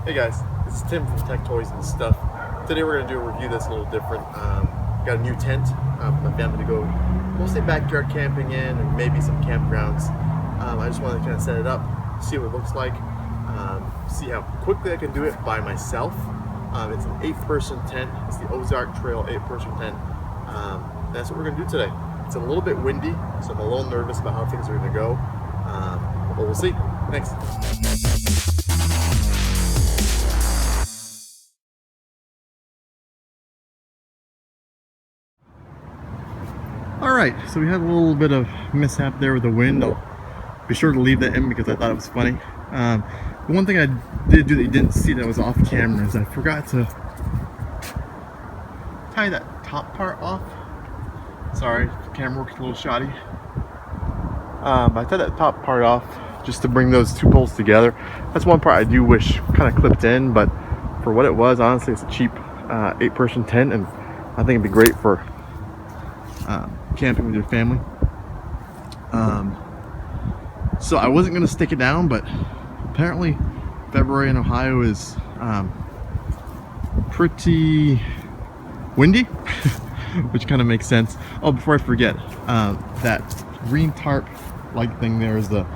Hey guys, this is Tim from Tech Toys and Stuff. Today we're going to do a review that's a little different. Got a new tent for my family to go mostly backyard camping in and maybe some campgrounds. I just wanted to kind of set it up, see what it looks like, see how quickly I can do it by myself. It's an 8-person tent. It's the Ozark Trail 8-person tent. That's what we're going to do today. It's a little bit windy, so I'm a little nervous about how things are going to go, but we'll see. Thanks. Alright, so we had a little bit of mishap there with the wind. I'll be sure to leave that in because I thought it was funny. The one thing I did do that you didn't see that was off camera is I forgot to tie that top part off. Sorry, the camera works a little shoddy. I tied that top part off just to bring those two poles together. That's one part I do wish kind of clipped in, but for what it was, honestly, it's a cheap 8-person tent, and I think it'd be great for camping with your family. So I wasn't gonna stick it down, but apparently February in Ohio is pretty windy, which kind of makes sense. Oh, before I forget, that green tarp like thing there is the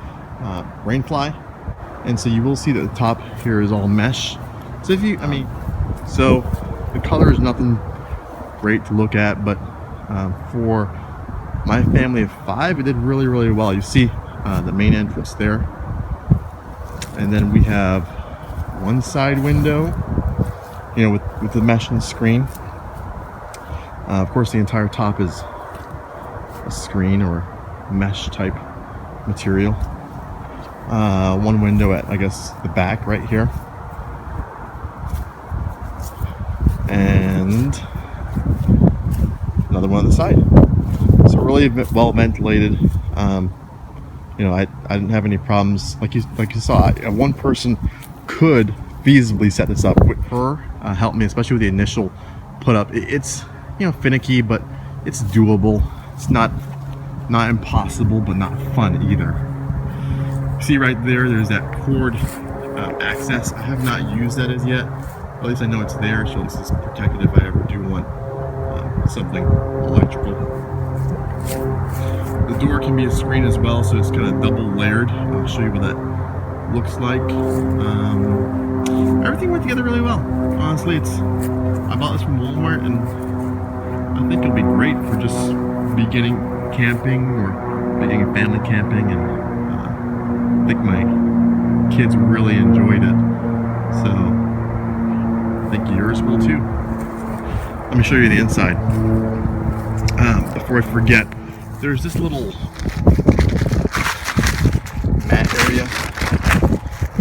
rain fly, and so you will see that the top here is all mesh. So if you, so the color is nothing great to look at, but for my family of 5, it did really well. You see the main entrance there, and then we have one side window, you know, with the mesh and the screen. Of course, the entire top is a screen or mesh type material. One window at, I guess, the back right here, and another one on the side. So really well ventilated. You know, I didn't have any problems. Like you saw, one person could feasibly set this up. With her helped me, especially with the initial put up. It's, you know, finicky, but it's doable. It's not impossible, but not fun either. See right there, there's that cord access. I have not used that as yet. At least I know it's there, so this is protected if I ever do want something electrical. The door can be a screen as well, so it's kind of double layered. I'll show you what that looks like. Everything went together really well. Honestly, I bought this from Walmart, and I think it'll be great for just beginning camping or beginning family camping, and I think my kids really enjoyed it. So I think yours will too. Let me show you the inside. Before I forget, there's this little mat area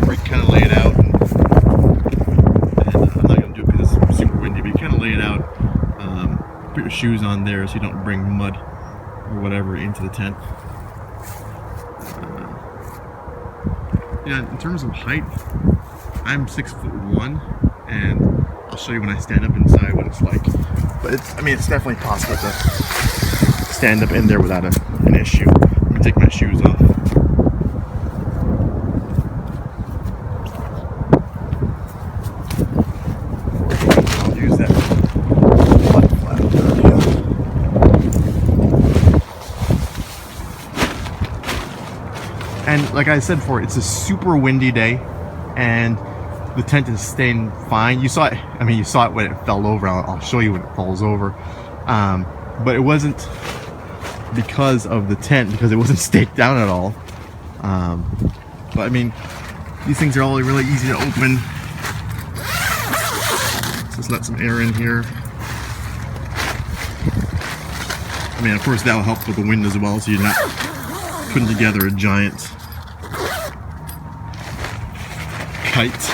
where you kind of lay it out, and I'm not going to do it because it's super windy, but you kind of lay it out, put your shoes on there so you don't bring mud or whatever into the tent. Yeah, in terms of height, I'm 6'1", and I'll show you when I stand up inside what it's like. But it's definitely possible to stand up in there without an issue. Let me take my shoes off. I'll use that butt flap area. And like I said before, it's a super windy day, and the tent is staying fine. You saw it. You saw it when it fell over. I'll show you when it falls over. But it wasn't because of the tent, because it wasn't staked down at all. But these things are all really easy to open. Let's just let some air in here. Of course, that will help with the wind as well, so you're not putting together a giant kite.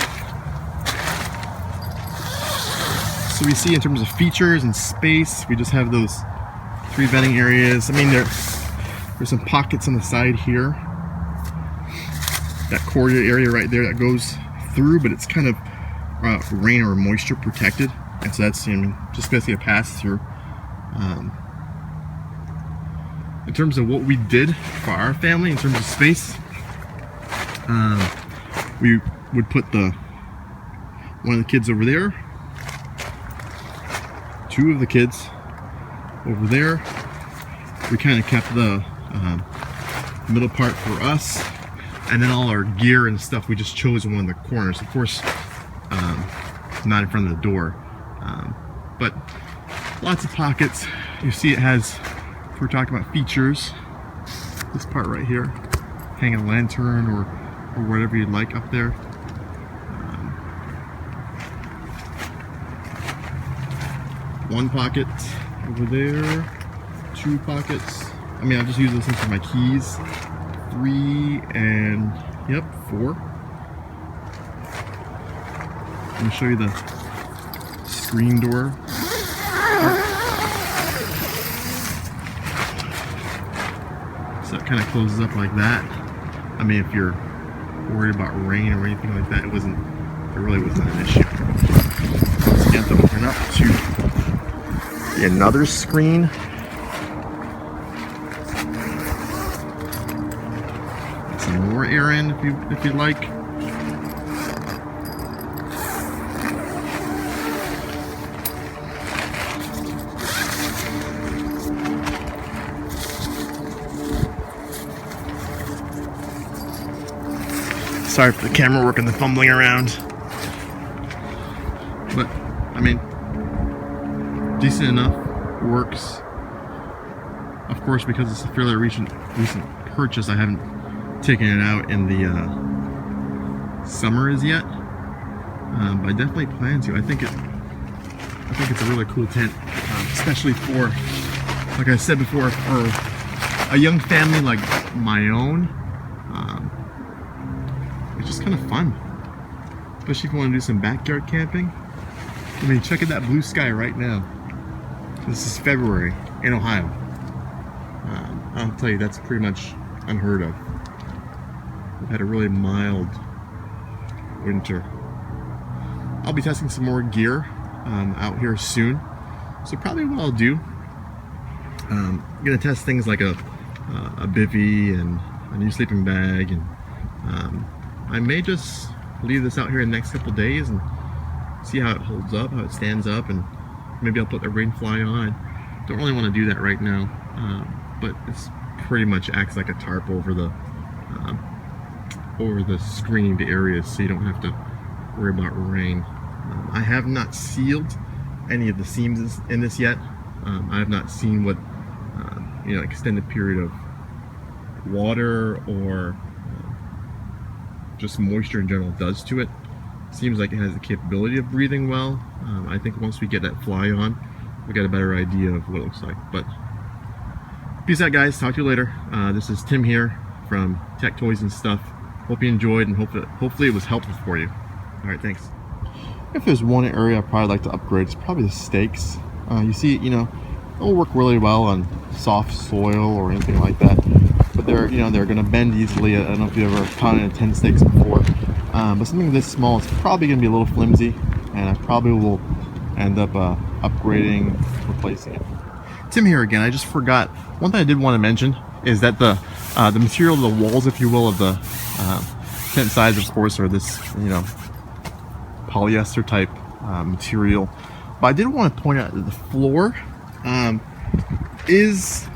So we see in terms of features and space, we just have those 3 venting areas. There's some pockets on the side here. That corridor area right there that goes through, but it's kind of rain or moisture protected, and so that's just basically a pass through. In terms of what we did for our family, in terms of space, we would put the one of the kids over there, two of the kids over there. We kind of kept the middle part for us, and then all our gear and stuff we just chose in one of the corners. Of course, not in front of the door, but lots of pockets. You see it has, if we're talking about features, this part right here, hang a lantern or whatever you'd like up there. One pocket over there, two pockets. I mean, I'll just use those things for my keys. 3 and, yep, 4. Let me show you the screen door. So it kind of closes up like that. I mean, if you're worried about rain or anything like that, it really wasn't an issue. Once again, to open up to another screen. Some more air in if you'd like. Sorry for the camera work and the fumbling around. But, I mean, decent enough. Works. Of course, because it's a fairly recent purchase, I haven't taken it out in the summer as yet. But I definitely plan to. I think it's a really cool tent, especially for, like I said before, for a young family like my own. It's just kind of fun, especially if you want to do some backyard camping. I mean, check out that blue sky right now. This is February in Ohio. I'll tell you, that's pretty much unheard of. We've had a really mild winter. I'll be testing some more gear out here soon. So probably what I'll do, I'm gonna test things like a bivvy and a new sleeping bag, and I may just leave this out here in the next couple days and see how it holds up, how it stands up, and maybe I'll put the rain fly on. Don't really want to do that right now, but it's pretty much acts like a tarp over the screened areas, so you don't have to worry about rain. I have not sealed any of the seams in this yet. I have not seen what extended period of water or just moisture in general does to it. Seems like it has the capability of breathing well. I think once we get that fly on, we get a better idea of what it looks like. But peace out, guys. Talk to you later. This is Tim here from Tech Toys and Stuff. Hope you enjoyed, and hopefully it was helpful for you. All right, thanks. If there's one area I'd probably like to upgrade, it's probably the stakes. You see, they'll work really well on soft soil or anything like that. But they're going to bend easily. I don't know if you've ever pounded a 10 stakes before. But something this small is probably going to be a little flimsy, and I probably will end up upgrading, replacing it. Tim here again. I just forgot one thing I did want to mention is that the material of the walls, if you will, of the tent sides, of course, are this polyester type material. But I did want to point out that the floor is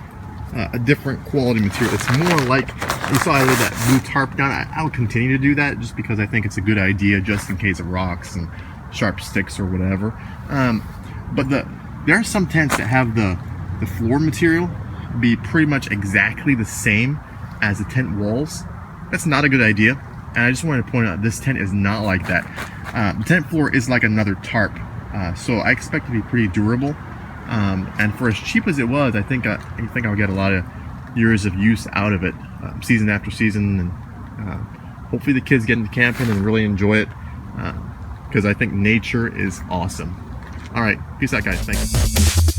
a different quality material. It's more like, you saw I laid that blue tarp down. I'll continue to do that just because I think it's a good idea, just in case of rocks and sharp sticks or whatever. But there are some tents that have the floor material be pretty much exactly the same as the tent walls. That's not a good idea, and I just wanted to point out this tent is not like that. The tent floor is like another tarp, so I expect it to be pretty durable. And for as cheap as it was, I think I'll get a lot of years of use out of it, season after season, and hopefully the kids get into camping and really enjoy it, because I think nature is awesome. All right, peace out, guys. Thanks.